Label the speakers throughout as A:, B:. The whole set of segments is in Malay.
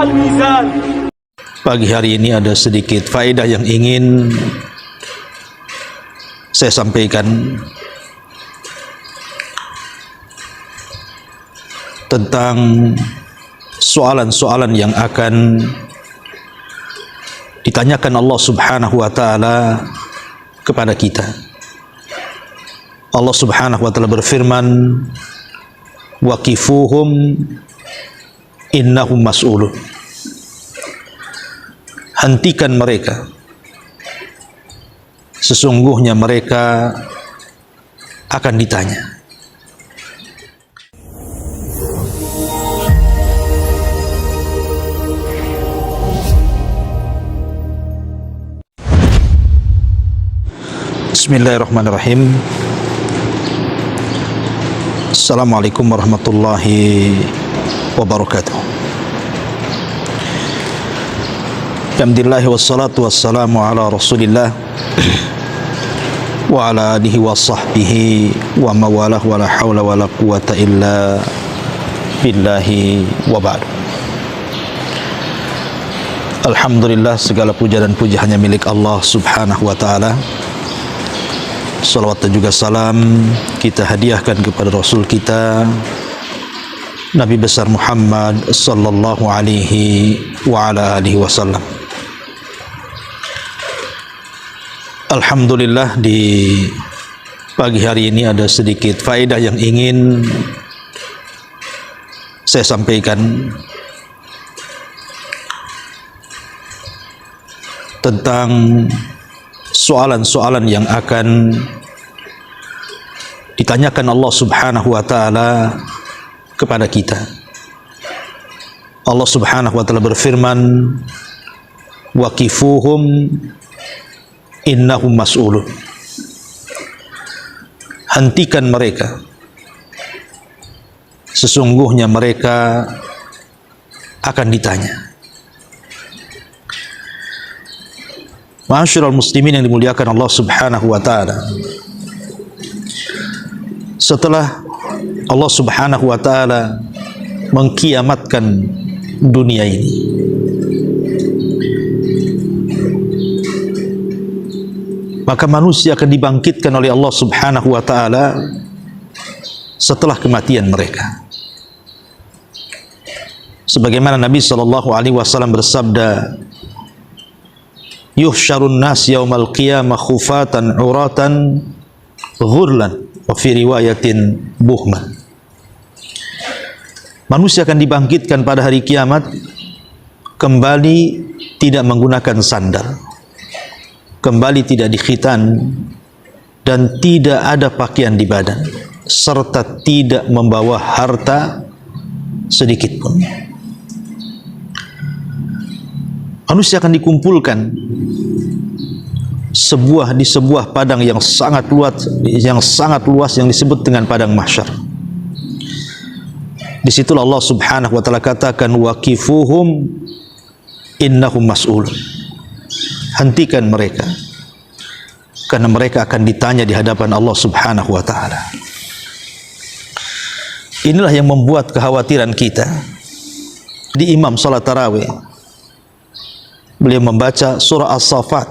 A: الميزان.
B: Pagi hari ini ada sedikit faedah yang ingin saya sampaikan tentang soalan-soalan yang akan ditanyakan Allah Subhanahu wa taala kepada kita. Allah Subhanahu wa taala berfirman, "Waqifuhum innahum mas'ulun." Hentikan mereka, sesungguhnya mereka akan ditanya. Bismillahirrahmanirrahim. Assalamualaikum warahmatullahi wabarakatuh. Alhamdulillah wassalatu wassalamu ala rasulillah wa ala alihi wa sahbihi wa mawalah wa la hawla wa la quwata illa billahi wa ba'du. Alhamdulillah, segala puja dan puji hanya milik Allah Subhanahu wa ta'ala. Salawat dan juga salam kita hadiahkan kepada Rasul kita Nabi besar Muhammad sallallahu alaihi wa ala alihi wasallam. Alhamdulillah, di pagi hari ini ada sedikit faedah yang ingin saya sampaikan tentang soalan-soalan yang akan ditanyakan Allah Subhanahu wa taala kepada kita. Allah Subhanahu wa taala berfirman, "Waqifuhum innahum mas'ulun." Hentikan mereka, sesungguhnya mereka akan ditanya. Ma'asyiral muslimin yang dimuliakan Allah Subhanahu wa taala, setelah Allah Subhanahu wa taala mengkiamatkan dunia ini, maka manusia akan dibangkitkan oleh Allah Subhanahu wa taala setelah kematian mereka. Sebagaimana Nabi sallallahu alaihi wasallam bersabda, "Yuhsyarun nas yaumal qiyamah khufatan uratan ghurlan wa fi riwayatin buhman." Manusia akan dibangkitkan pada hari kiamat kembali tidak menggunakan sandal, kembali tidak dikhitan, dan tidak ada pakaian di badan, serta tidak membawa harta sedikit pun. Manusia akan dikumpulkan di sebuah padang yang sangat luas yang disebut dengan padang mahsyar. Disitulah Allah Subhanahu wa taala katakan, "Waqifuhum innahum mas'ulun." Hentikan mereka, karena mereka akan ditanya di hadapan Allah Subhanahu wa taala. Inilah yang membuat kekhawatiran kita. Di imam salat tarawih, beliau membaca surah As-Saffat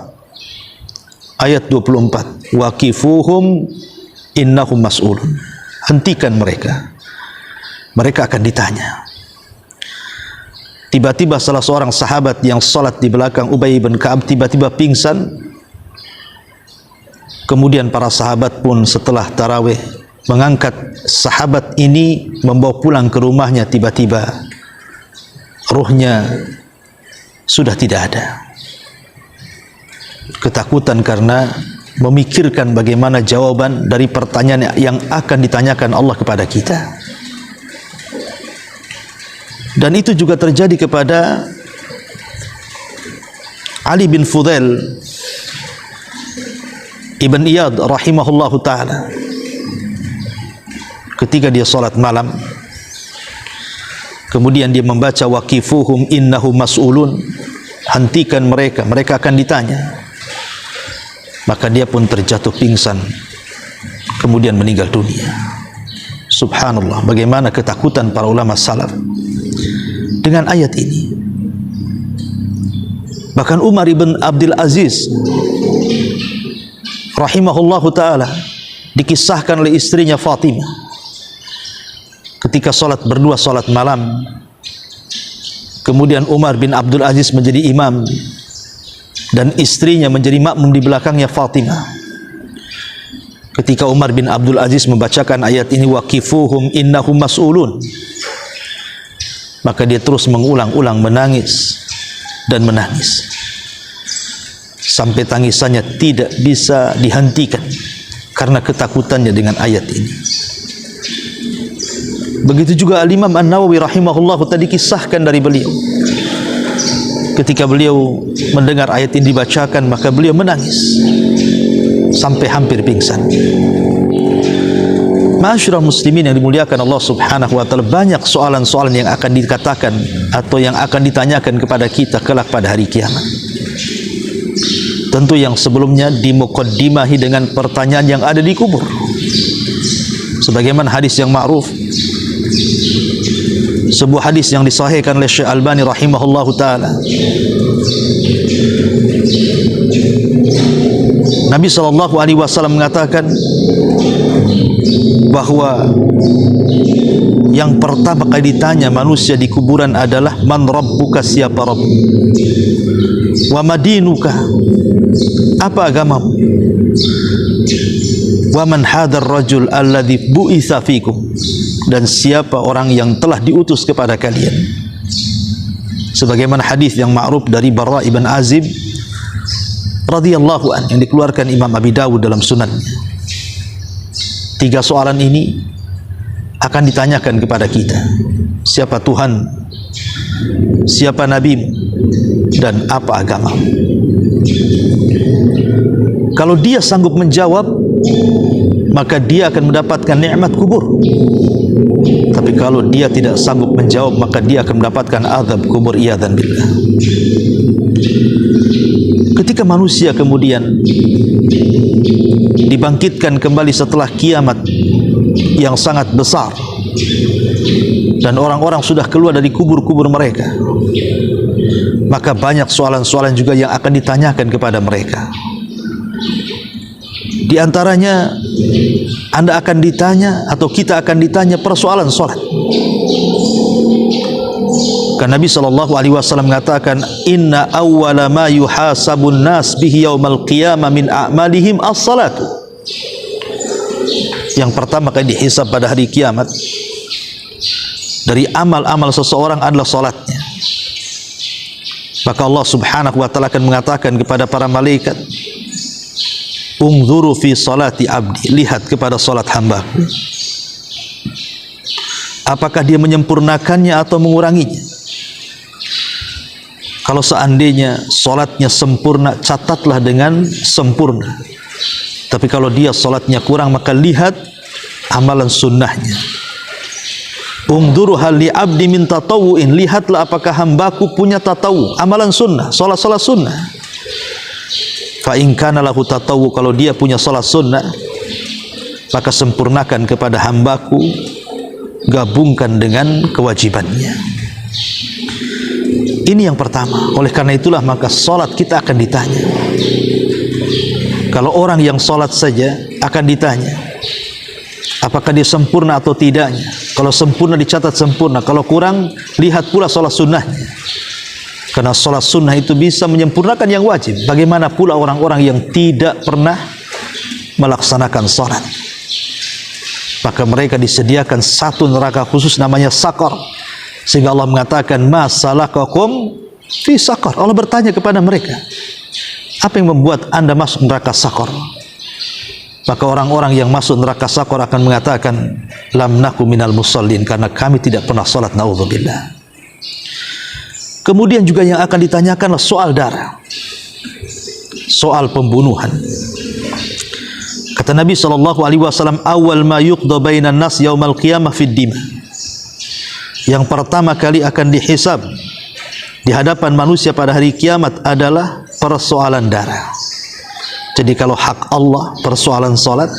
B: ayat 24, "Waqifuhum innahum mas'ulun." Hentikan mereka, mereka akan ditanya. Tiba-tiba salah seorang sahabat yang salat di belakang Ubay bin Ka'ab tiba-tiba pingsan. Kemudian para sahabat pun setelah tarawih mengangkat sahabat ini, membawa pulang ke rumahnya. Tiba-tiba ruhnya sudah tidak ada. Ketakutan karena memikirkan bagaimana jawaban dari pertanyaan yang akan ditanyakan Allah kepada kita. Dan itu juga terjadi kepada Ali bin Fudail Ibn Iyad rahimahullahu ta'ala. Ketika dia salat malam, kemudian dia membaca "Waqifuhum innahum mas'ulun." Hentikan mereka, mereka akan ditanya. Maka dia pun terjatuh pingsan, kemudian meninggal dunia. Subhanallah, bagaimana ketakutan para ulama salaf dengan ayat ini. Bahkan Umar ibn Abdul Aziz rahimahullahu ta'ala dikisahkan oleh istrinya Fatimah ketika berdua salat malam, kemudian Umar bin Abdul Aziz menjadi imam dan istrinya menjadi makmum di belakangnya Fatimah. Ketika Umar bin Abdul Aziz membacakan ayat ini, waqifuhum innahum mas'ulun, maka dia terus mengulang-ulang menangis dan menangis sampai tangisannya tidak bisa dihentikan karena ketakutannya dengan ayat ini. Begitu juga Al-Imam An-Nawawi rahimahullah tadi kisahkan dari beliau, ketika beliau mendengar ayat ini dibacakan, maka beliau menangis sampai hampir pingsan. Ma'asyiral muslimin yang dimuliakan Allah Subhanahu wa taala, banyak soalan-soalan yang akan dikatakan atau yang akan ditanyakan kepada kita kelak pada hari kiamat. Tentu yang sebelumnya dimukaddimahi dengan pertanyaan yang ada di kubur. Sebagaimana hadis yang ma'ruf, sebuah hadis yang disahihkan oleh Syekh Albani rahimahullahu taala. Nabi SAW mengatakan bahwa yang pertama kali ditanya manusia di kuburan adalah man rabbuka, siapa Rabb, wa madinuka, apa agamamu, wa man hadar rajul alladhi bu'itha fikum, dan siapa orang yang telah diutus kepada kalian. Sebagaimana hadis yang ma'ruf dari Barra ibn Azib radhiyallahu anhu yang dikeluarkan Imam Abi Dawud dalam sunannya. Tiga soalan ini akan ditanyakan kepada kita: siapa Tuhan, siapa Nabi, dan apa agama. Kalau dia sanggup menjawab, maka dia akan mendapatkan nikmat kubur. Tapi kalau dia tidak sanggup menjawab, maka dia akan mendapatkan azab kubur, iyadzan billah. Ketika manusia kemudian dibangkitkan kembali setelah kiamat yang sangat besar dan orang-orang sudah keluar dari kubur-kubur mereka, maka banyak soalan-soalan juga yang akan ditanyakan kepada mereka. Di antaranya, Anda akan ditanya atau kita akan ditanya persoalan salat. Karena Nabi SAW mengatakan, inna awwala ma yuhasabun nas bihi yaumal qiyamah min a'malihim as-salatu. Yang pertama kali dihisab pada hari kiamat dari amal-amal seseorang adalah salatnya. Maka Allah Subhanahu wa taala akan mengatakan kepada para malaikat, unzuru fi salati abdi, lihat kepada salat hambaku, apakah dia menyempurnakannya atau menguranginya. Kalau seandainya salatnya sempurna, catatlah dengan sempurna. Tapi kalau dia salatnya kurang, maka lihat amalan sunnahnya. Unzuru hal li abdi min tatawu'in, lihatlah apakah hambaku punya tatawu, amalan sunnah, salat-salat sunnah. Fa in kana lahu tatawu, kalau dia punya salat sunnah, maka sempurnakan kepada hambaku, gabungkan dengan kewajibannya. Ini yang pertama. Oleh karena itulah maka salat kita akan ditanya. Kalau orang yang salat saja akan ditanya apakah dia sempurna atau tidaknya. Kalau sempurna dicatat sempurna, kalau kurang lihat pula salat sunnahnya. Karena salat sunnah itu bisa menyempurnakan yang wajib. Bagaimana pula orang-orang yang tidak pernah melaksanakan salat? Maka mereka disediakan satu neraka khusus namanya sakar. Sehingga Allah mengatakan, ma salakakum fi sakar. Allah bertanya kepada mereka, apa yang membuat anda masuk neraka sakar? Maka orang-orang yang masuk neraka sakar akan mengatakan, lam naku minal musallin, karena kami tidak pernah salat, naudzubillah. Kemudian juga yang akan ditanyakanlah soal darah, soal pembunuhan. Kata Nabi SAW, awal ma yuqda bainan nas yaumal qiyamah fid dima. Yang pertama kali akan dihisab di hadapan manusia pada hari kiamat adalah persoalan darah. Jadi kalau hak Allah persoalan salat,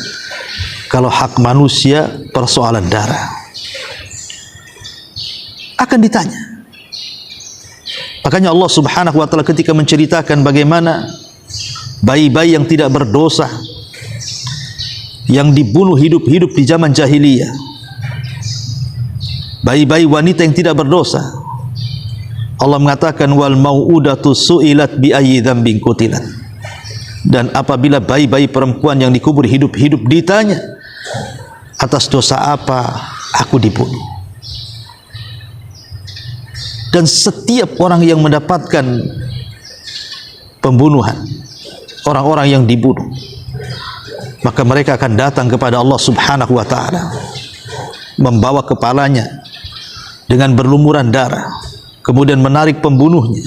B: kalau hak manusia persoalan darah. Akan ditanya Makanya Allah Subhanahu wa taala ketika menceritakan bagaimana bayi-bayi yang tidak berdosa yang dibunuh hidup-hidup di zaman jahiliyah, bayi-bayi wanita yang tidak berdosa, Allah mengatakan wal mau'udatu su'ilat bi ayyi dzambin qutilat. Dan apabila bayi-bayi perempuan yang dikubur hidup-hidup ditanya, atas dosa apa aku dibunuh? Dan setiap orang yang mendapatkan pembunuhan, orang-orang yang dibunuh, maka mereka akan datang kepada Allah Subhanahu wa taala, membawa kepalanya dengan berlumuran darah, kemudian menarik pembunuhnya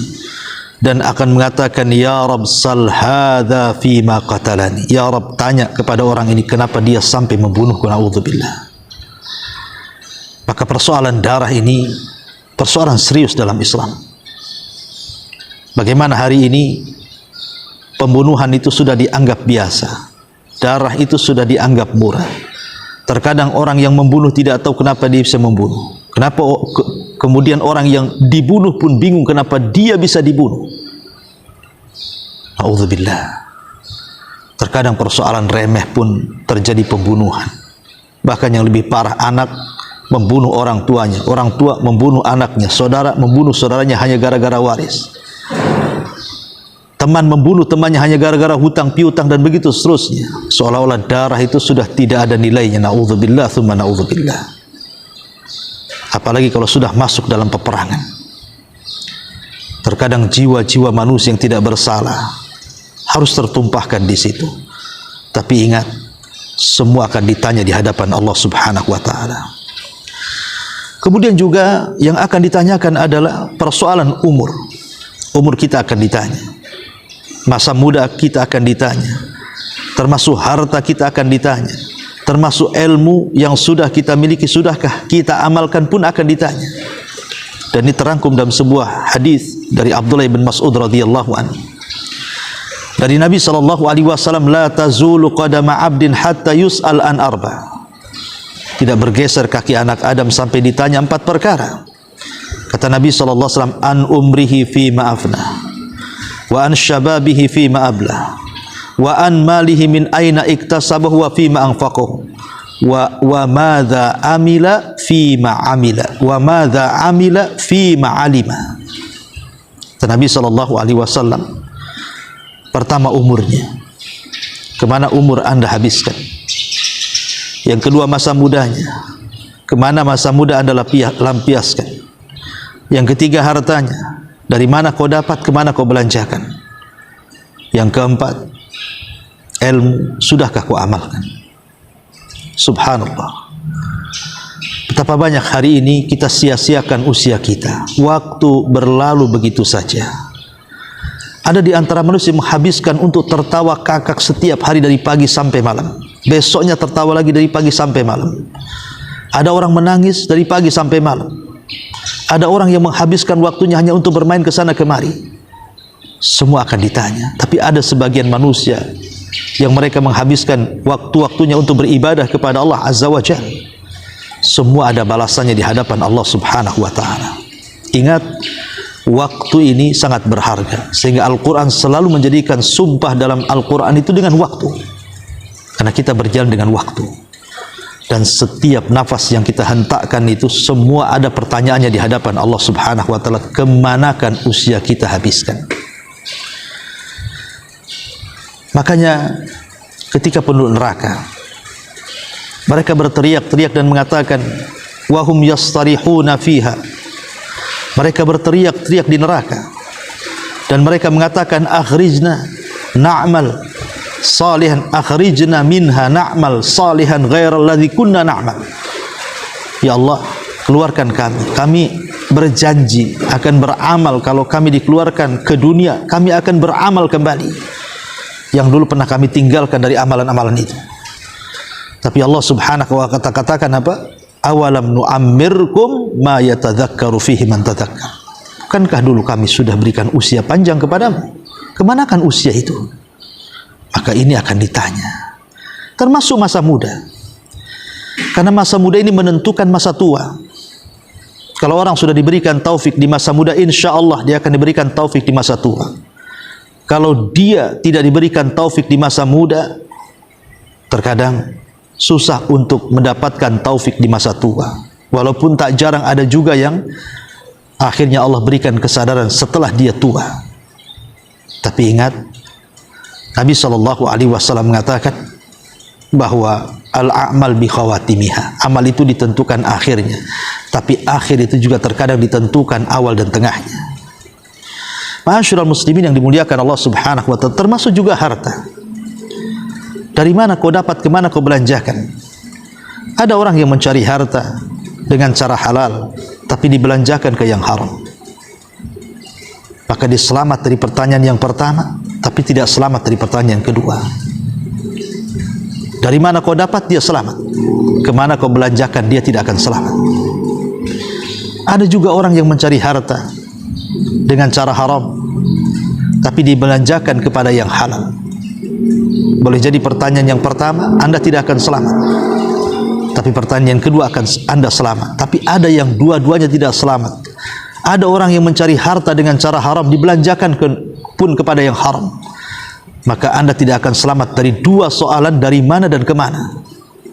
B: dan akan mengatakan, ya Rabb sal hadza fi ma qatalani. Ya Rabb, tanya kepada orang ini kenapa dia sampai membunuhku, naudzubillah. Maka persoalan darah ini persoalan serius dalam Islam. Bagaimana hari ini pembunuhan itu sudah dianggap biasa, darah itu sudah dianggap murah. Terkadang orang yang membunuh tidak tahu kenapa dia bisa membunuh. Kenapa kemudian orang yang dibunuh pun bingung kenapa dia bisa dibunuh. Naudzubillah. Terkadang persoalan remeh pun terjadi pembunuhan. Bahkan yang lebih parah, anak membunuh orang tuanya, orang tua membunuh anaknya, saudara membunuh saudaranya hanya gara-gara waris, teman membunuh temannya hanya gara-gara hutang piutang, dan begitu seterusnya. Seolah-olah darah itu sudah tidak ada nilainya. Naudzubillah tsumma naudzubillah. Apalagi kalau sudah masuk dalam peperangan. Terkadang jiwa-jiwa manusia yang tidak bersalah harus tertumpahkan di situ. Tapi ingat, semua akan ditanya di hadapan Allah Subhanahu wa taala. Kemudian juga yang akan ditanyakan adalah persoalan umur. Umur kita akan ditanya. Masa muda kita akan ditanya. Termasuk harta kita akan ditanya. Termasuk ilmu yang sudah kita miliki, sudahkah kita amalkan pun akan ditanya. Dan ini terangkum dalam sebuah hadis dari Abdullah bin Mas'ud radhiyallahu anhu. Dari Nabi sallallahu alaihi wasallam, la tazulu qadama 'abdin hatta yus'al an arba. Tidak bergeser kaki anak Adam sampai ditanya 4 perkara. Kata Nabi sallallahu alaihi wasallam, an umrihi fi ma afna, wa an shababihi fi ma abla, wa an malihi min aina iktasabahu wa fi ma anfaqahu, wa madza amila fi ma amila, wa madza amila fi ma alima. Kata Nabi sallallahu alaihi wasallam, pertama umurnya, kemana umur anda habiskan. Yang kedua masa mudanya, kemana masa muda anda lampiaskan. Yang ketiga hartanya, dari mana kau dapat, kemana kau belanjakan. Yang keempat, ilmu, sudahkah kau amalkan. Subhanallah, betapa banyak hari ini kita sia-siakan usia kita. Waktu berlalu begitu saja. Ada di antara manusia yang menghabiskan untuk tertawa kakak setiap hari dari pagi sampai malam. Besoknya tertawa lagi dari pagi sampai malam. Ada orang menangis dari pagi sampai malam. Ada orang yang menghabiskan waktunya hanya untuk bermain ke sana kemari. Semua akan ditanya. Tapi ada sebagian manusia yang mereka menghabiskan waktu-waktunya untuk beribadah kepada Allah Azza wa Jalla. Semua ada balasannya di hadapan Allah Subhanahu wa taala. Ingat, waktu ini sangat berharga, sehingga Al-Quran selalu menjadikan sumpah dalam Al-Quran itu dengan waktu. Karena kita berjalan dengan waktu. Dan setiap nafas yang kita hentakkan itu semua ada pertanyaannya di hadapan Allah Subhanahu wa taala. Kemanakan usia kita habiskan? Makanya ketika penduduk neraka, mereka berteriak-teriak dan mengatakan, wahum yastarihuna fiha. Mereka berteriak-teriak di neraka dan mereka mengatakan, akhrijna na'mal salihan, akhrijna minha na'mal salihan ghairal ladzi kunna na'mal. Ya Allah, keluarkan kami. Kami berjanji akan beramal. Kalau kami dikeluarkan ke dunia, kami akan beramal kembali yang dulu pernah kami tinggalkan dari amalan-amalan itu. Tapi Allah Subhanahu wa ta'ala katakan apa? Awalam nu'ammirkum ma yatadzakkaru fihi man tadzakkar. Bukankah dulu kami sudah berikan usia panjang kepadamu? Kemanakan usia itu? Maka ini akan ditanya. Termasuk masa muda. Karena masa muda ini menentukan masa tua. Kalau orang sudah diberikan taufik di masa muda, insya Allah dia akan diberikan taufik di masa tua. Kalau dia tidak diberikan taufik di masa muda, terkadang susah untuk mendapatkan taufik di masa tua. Walaupun tak jarang ada juga yang akhirnya Allah berikan kesadaran setelah dia tua. Tapi ingat, Nabi SAW mengatakan bahwa al-a'mal bi khawatimiha, amal itu ditentukan akhirnya, tapi akhir itu juga terkadang ditentukan awal dan tengahnya. Ma'asyiral muslimin yang dimuliakan Allah Subhanahu wa ta'ala, termasuk juga harta. Dari mana kau dapat, kemana kau belanjakan? Ada orang yang mencari harta dengan cara halal, tapi dibelanjakan ke yang haram. Maka dia selamat dari pertanyaan yang pertama, tapi tidak selamat dari pertanyaan yang kedua. Dari mana kau dapat, dia selamat. Kemana kau belanjakan, dia tidak akan selamat. Ada juga orang yang mencari harta dengan cara haram, tapi dibelanjakan kepada yang halal. Boleh jadi pertanyaan yang pertama Anda tidak akan selamat, tapi pertanyaan yang kedua akan Anda selamat. Tapi ada yang dua-duanya tidak selamat. Ada orang yang mencari harta dengan cara haram, dibelanjakan pun kepada yang haram. Maka Anda tidak akan selamat dari dua soalan, dari mana dan kemana.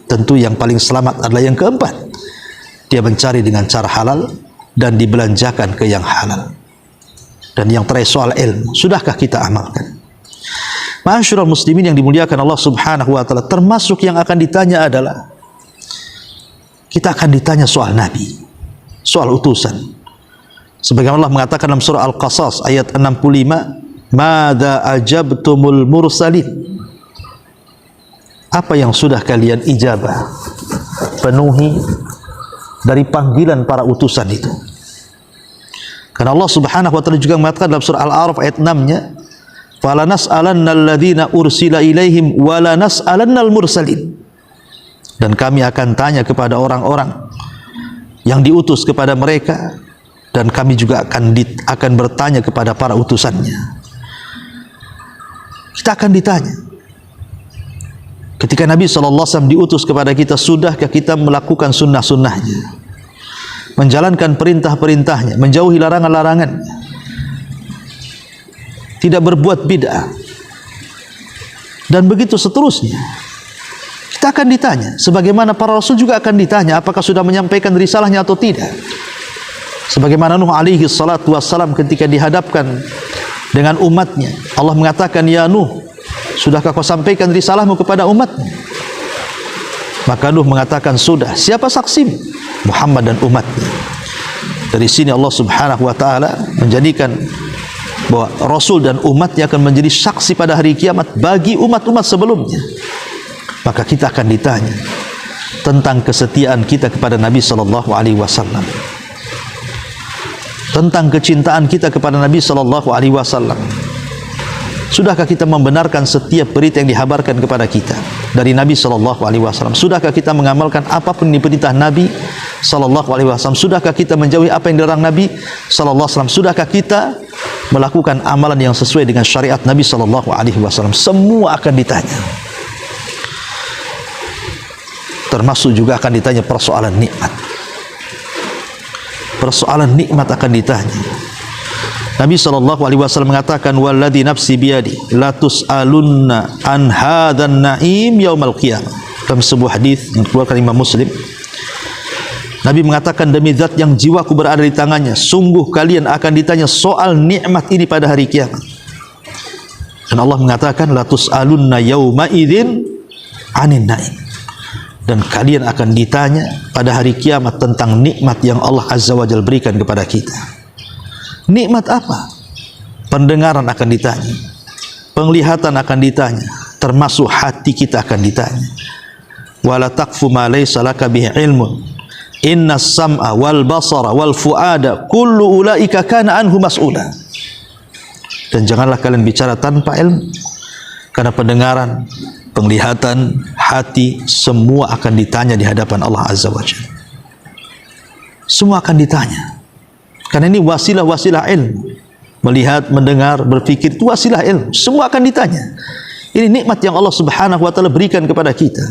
B: Tentu yang paling selamat adalah yang keempat. Dia mencari dengan cara halal dan dibelanjakan ke yang halal. Dan yang terakhir soal ilmu, sudahkah kita amalkan? Ma'asyiral muslimin yang dimuliakan Allah Subhanahu wa ta'ala, termasuk yang akan ditanya adalah kita akan ditanya soal Nabi, soal utusan. Sebagaimana Allah mengatakan dalam surah Al-Qasas ayat 65, Mada ajabtumul mursalin, apa yang sudah kalian ijabah, penuhi dari panggilan para utusan itu. Karena Allah Subhanahu wa ta'ala juga mengatakan dalam surah Al-A'raf ayat 6-nya, fala nas'alannal ladzina ursila ilaihim wala nas'alannal mursalin, dan kami akan tanya kepada orang-orang yang diutus kepada mereka, dan kami juga akan bertanya kepada para utusannya. Kita akan ditanya. Ketika Nabi SAW diutus kepada kita, sudahkah kita melakukan sunnah-sunnahnya, menjalankan perintah-perintahnya, menjauhi larangan-larangannya, tidak berbuat bid'ah, dan begitu seterusnya. Kita akan ditanya. Sebagaimana para rasul juga akan ditanya, apakah sudah menyampaikan risalahnya atau tidak. Sebagaimana Nuh alaihi salatu wassalam ketika dihadapkan dengan umatnya, Allah mengatakan, ya Nuh, sudahkah kau sampaikan risalahmu kepada umatmu? Maka Nuh mengatakan, sudah. Siapa saksimu? Muhammad dan umatnya. Dari sini Allah Subhanahu wa ta'ala menjadikan bahwa Rasul dan umatnya akan menjadi saksi pada hari kiamat bagi umat-umat sebelumnya. Maka kita akan ditanya tentang kesetiaan kita kepada Nabi SAW, tentang kecintaan kita kepada Nabi SAW. Sudahkah kita membenarkan setiap berita yang dihabarkan kepada kita dari Nabi SAW? Sudahkah kita mengamalkan apapun yang diperintah Nabi SAW? Sudahkah kita menjauhi apa yang dilarang Nabi SAW? Sudahkah kita melakukan amalan yang sesuai dengan syariat Nabi SAW? Semua akan ditanya. Termasuk juga akan ditanya persoalan nikmat. Persoalan nikmat akan ditanya. Nabi SAW mengatakan, walladzi nafsi biyadi la tus'alunna an hadzan na'im yaumal qiyamah. Dalam sebuah hadis yang dikeluarkan Imam Muslim, Nabi mengatakan, demi zat yang jiwaku berada di tangannya, sungguh kalian akan ditanya soal nikmat ini pada hari kiamat. Dan Allah mengatakan, la tus'alunna yauma idzin anin na'im. Dan kalian akan ditanya pada hari kiamat tentang nikmat yang Allah Azza wa Jalla berikan kepada kita. Nikmat apa? Pendengaran akan ditanya, penglihatan akan ditanya, termasuk hati kita akan ditanya. Wala taqfu ma laysa laka bihi ilmun, innas sam'a wal basara wal fuada kullu ulaika kana anhu mas'ula. Dan janganlah kalian bicara tanpa ilmu, karena pendengaran, penglihatan, hati, semua akan ditanya di hadapan Allah Azza wa Jalla. Semua akan ditanya. Karena ini wasilah-wasilah ilmu. Melihat, mendengar, berfikir, itu wasilah ilmu. Semua akan ditanya. Ini nikmat yang Allah Subhanahu wa ta'ala berikan kepada kita.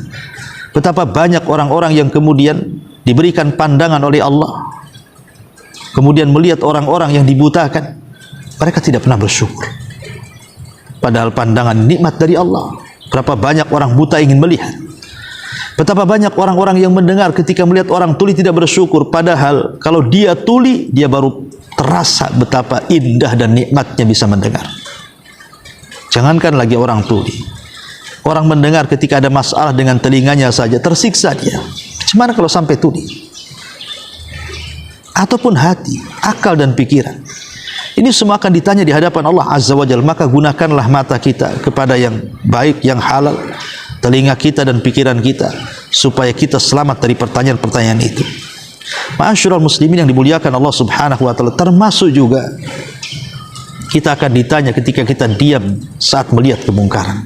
B: Betapa banyak orang-orang yang kemudian diberikan pandangan oleh Allah, kemudian melihat orang-orang yang dibutakan, mereka tidak pernah bersyukur. Padahal pandangan nikmat dari Allah. Berapa banyak orang buta ingin melihat. Betapa banyak orang-orang yang mendengar ketika melihat orang tuli tidak bersyukur. Padahal kalau dia tuli, dia baru terasa betapa indah dan nikmatnya bisa mendengar. Jangankan lagi orang tuli. Orang mendengar ketika ada masalah dengan telinganya saja, tersiksa dia. Bagaimana kalau sampai tuli? Ataupun hati, akal dan pikiran. Ini semua akan ditanya di hadapan Allah Azza wa Jalla. Maka gunakanlah mata kita kepada yang baik, yang halal, telinga kita dan pikiran kita, supaya kita selamat dari pertanyaan-pertanyaan itu. Ma'asyiral muslimin yang dimuliakan Allah Subhanahu wa taala, termasuk juga kita akan ditanya ketika kita diam saat melihat kemungkaran.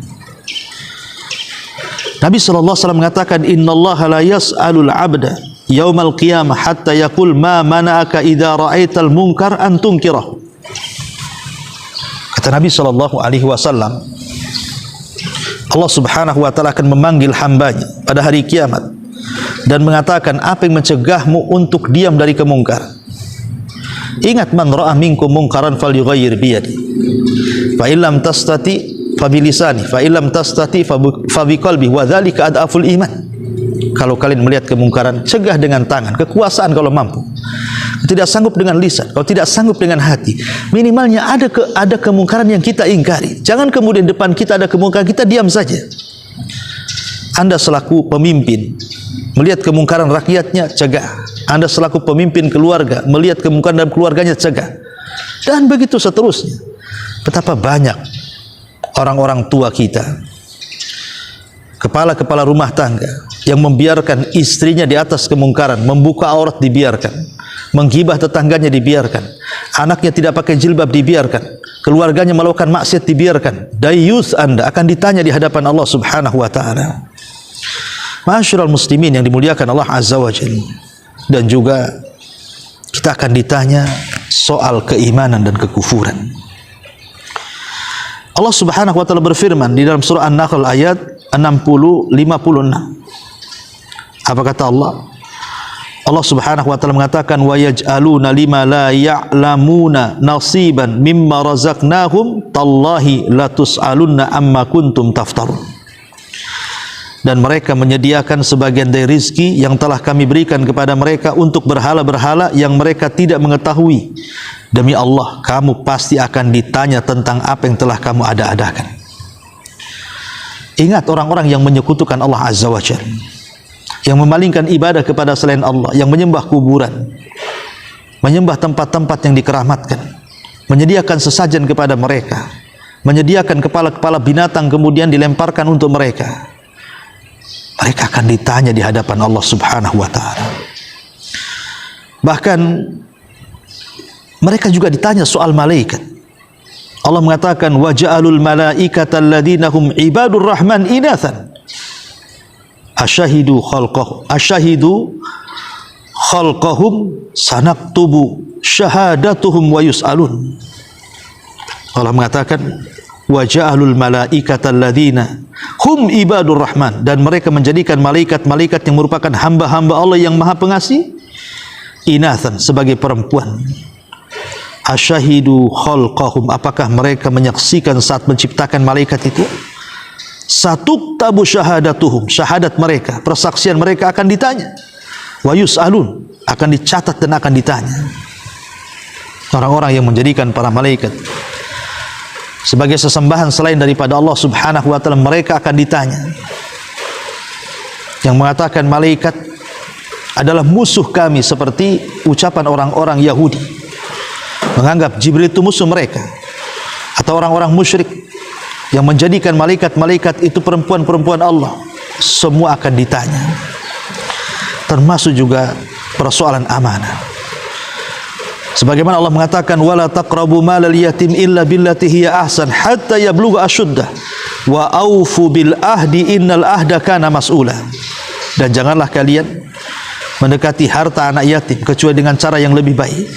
B: Nabi sallallahu alaihi wasallam mengatakan, "Innallaha la yas'alul 'abda yaumal qiyamah hatta yaqul ma mana'aka idza ra'aital munkar an tunkirahu." Kata Nabi sallallahu alaihi wasallam, Allah Subhanahu wa taala akan memanggil hambanya pada hari kiamat dan mengatakan, apa yang mencegahmu untuk diam dari kemungkaran? Ingat, man ra'a minkum munkaran falyughayyir bi yadihi, fa illam tastati fa bi lisani, fa illam tastati fa bi qalbi, wa dzalika adaful iman. Kalau kalian melihat kemungkaran, cegah dengan tangan, kekuasaan kalau mampu. Tidak sanggup dengan lisan, kalau tidak sanggup dengan hati, minimalnya ada kemungkaran yang kita ingkari. Jangan kemudian depan kita ada kemungkaran, kita diam saja. Anda selaku pemimpin melihat kemungkaran rakyatnya, cegah. Anda selaku pemimpin keluarga melihat kemungkaran dalam keluarganya, cegah. Dan begitu seterusnya. Betapa banyak orang-orang tua kita, kepala-kepala rumah tangga yang membiarkan istrinya di atas kemungkaran, membuka aurat dibiarkan, menggibah tetangganya dibiarkan, anaknya tidak pakai jilbab dibiarkan, keluarganya melakukan maksiat dibiarkan. Dayus Anda akan ditanya di hadapan Allah Subhanahu wa taala. Ma'asyiral muslimin yang dimuliakan Allah Azza wa Jalla. Dan juga kita akan ditanya soal keimanan dan kekufuran. Allah Subhanahu wa taala berfirman di dalam surah An-Nahl ayat 60-56. Apa kata Allah? Allah Subhanahu wa taala mengatakan, wa yaj'aluna lima la ya'lamuna nasiban mimma razaqnahum tallahi la tus'alunna amma kuntum taftarun. Dan mereka menyediakan sebagian dari rizki yang telah kami berikan kepada mereka untuk berhala-berhala yang mereka tidak mengetahui. Demi Allah, kamu pasti akan ditanya tentang apa yang telah kamu ada-adakan. Ingat orang-orang yang menyekutukan Allah Azza wa Jalla, yang memalingkan ibadah kepada selain Allah, yang menyembah kuburan, menyembah tempat-tempat yang dikeramatkan, menyediakan sesajen kepada mereka, menyediakan kepala-kepala binatang kemudian dilemparkan untuk mereka. Mereka akan ditanya di hadapan Allah Subhanahu wa taala. Bahkan mereka juga ditanya soal malaikat. Allah mengatakan, wa ja'alul malaikata alladziina hum ibadur rahman inathan asyahidu khalqahum sanaktubu syahadatuhum wa yus'alun. Allah mengatakan, wa ja'alul malaikata alladziina hum ibadur rahman, dan mereka menjadikan malaikat-malaikat yang merupakan hamba-hamba Allah yang Maha Pengasih inathan, sebagai perempuan. Asyahidu khalqahum, apakah mereka menyaksikan saat menciptakan malaikat itu? Satuktabu syahadatuhum, syahadat mereka, persaksian mereka akan ditanya. Wa yus'alun, akan dicatat dan akan ditanya. Orang-orang yang menjadikan para malaikat sebagai sesembahan selain daripada Allah Subhanahu wa taala, mereka akan ditanya. Yang mengatakan malaikat adalah musuh kami, seperti ucapan orang-orang Yahudi, menganggap Jibril itu musuh mereka, atau orang-orang musyrik yang menjadikan malaikat-malaikat itu perempuan-perempuan Allah. Semua akan ditanya, termasuk juga persoalan amanah. Sebagaimana Allah mengatakan, wala taqrabu malal yatim illa billati hiya ahsan hatta yablugha asyuddah wa aufu bil ahdi innal ahda kana mas'ula. Dan janganlah kalian mendekati harta anak yatim kecuali dengan cara yang lebih baik.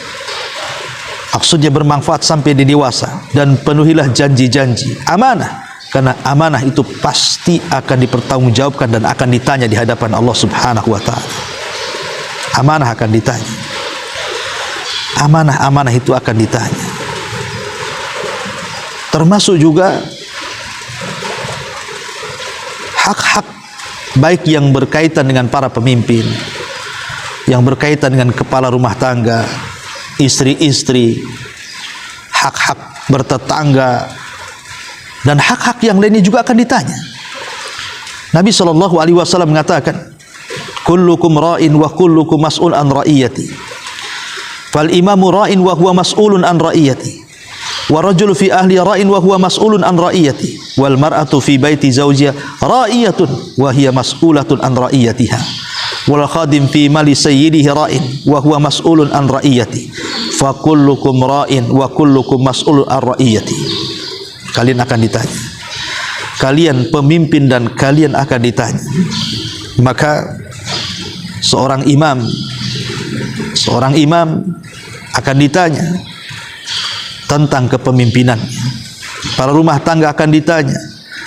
B: Maksudnya bermanfaat sampai di dewasa, dan penuhilah janji-janji amanah, karena amanah itu pasti akan dipertanggungjawabkan dan akan ditanya di hadapan Allah Subhanahu wa taala. Amanah akan ditanya. amanah-amanah itu akan ditanya. Termasuk juga hak-hak baik yang berkaitan dengan para pemimpin, yang berkaitan dengan kepala rumah tangga, istri-istri, hak-hak bertetangga, dan hak-hak yang lainnya juga akan ditanya. Nabi SAW mengatakan, kullukum ra'in wa kullukum mas'ul an ra'iyati, fal imamu ra'in wa huwa mas'ulun an ra'iyati, wa rajul fi ahli ra'in wa huwa mas'ulun an ra'iyati, wal mar'atu fi baiti zawjiha ra'iyatun wa hiya mas'ulatun an ra'iyatiha, wal khadim fi mali sayyidihi ra'in wa huwa mas'ulun an ra'iyati, fa kullukum ra'in wa kullukum mas'ulun an ra'iyati. Kalian akan ditanya, kalian pemimpin dan kalian akan ditanya. Maka seorang imam akan ditanya tentang kepemimpinannya. Para rumah tangga akan ditanya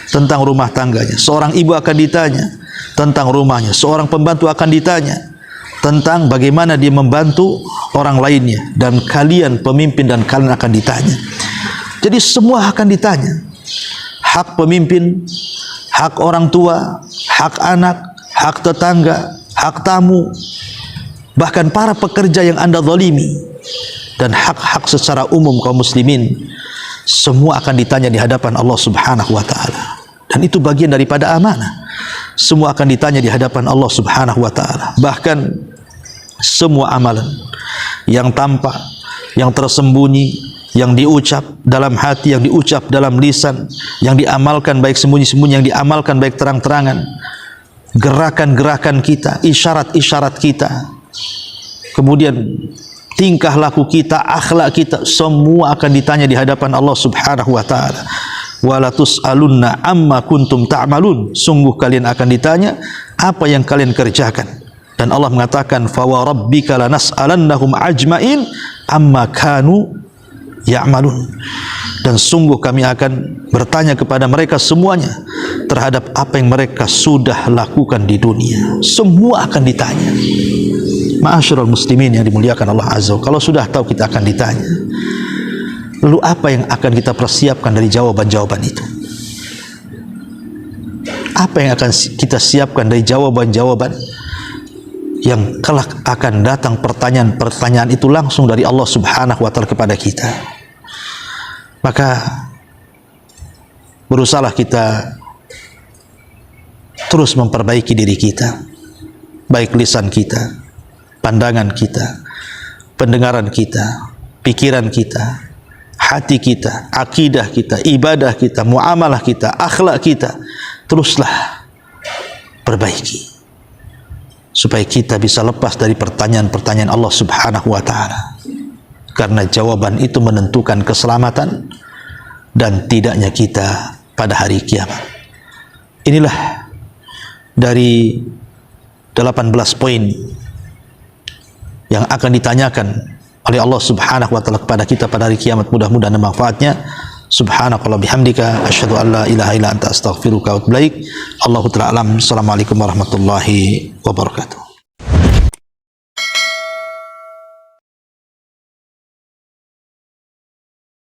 B: tentang rumah tangganya. Seorang ibu akan ditanya tentang rumahnya. Seorang pembantu akan ditanya tentang bagaimana dia membantu orang lainnya. Dan kalian pemimpin dan kalian akan ditanya. Jadi semua akan ditanya. Hak pemimpin, hak orang tua, hak anak, hak tetangga, hak tamu, bahkan para pekerja yang Anda zalimi, dan hak-hak secara umum kaum muslimin, semua akan ditanya di hadapan Allah Subhanahu wa taala. Dan itu bagian daripada amanah. Semua akan ditanya di hadapan Allah Subhanahu wa taala. Bahkan semua amalan yang tampak, yang tersembunyi, yang diucap dalam hati, yang diucap dalam lisan, yang diamalkan baik sembunyi-sembunyi, yang diamalkan baik terang-terangan, gerakan-gerakan kita, isyarat-isyarat kita, kemudian tingkah laku kita, akhlak kita, semua akan ditanya di hadapan Allah Subhanahu wa taala. Wala tus'alunna amma kuntum ta'malun. Sungguh kalian akan ditanya apa yang kalian kerjakan. Dan Allah mengatakan, fa wa rabbika lanas'alannahum ajmain amma kanu ya'malun. Dan sungguh kami akan bertanya kepada mereka semuanya terhadap apa yang mereka sudah lakukan di dunia. Semua akan ditanya. Ma'asyiral muslimin yang dimuliakan Allah Azza wa Jalla, kalau sudah tahu kita akan ditanya, lalu apa yang akan kita persiapkan dari jawaban-jawaban itu? Apa yang akan kita siapkan dari jawaban-jawaban yang kelak akan datang? Pertanyaan-pertanyaan itu langsung dari Allah Subhanahu wa taala kepada kita. Maka berusahalah kita terus memperbaiki diri kita, baik lisan kita, pandangan kita, pendengaran kita, pikiran kita, hati kita, akidah kita, ibadah kita, muamalah kita, akhlak kita. Teruslah perbaiki supaya kita bisa lepas dari pertanyaan-pertanyaan Allah Subhanahu wa taala. Karena jawaban itu menentukan keselamatan dan tidaknya kita pada hari kiamat. Inilah dari 18 poin yang akan ditanyakan oleh Allah Subhanahu wa taala kepada kita pada hari kiamat. Mudah-mudahan manfaatnya. Subhanakallah bihamdika asyhadu an la ilaha illa anta astaghfiruka wa atubu ilaik. Allahu ta'ala alam. Assalamualaikum warahmatullahi wabarakatuh.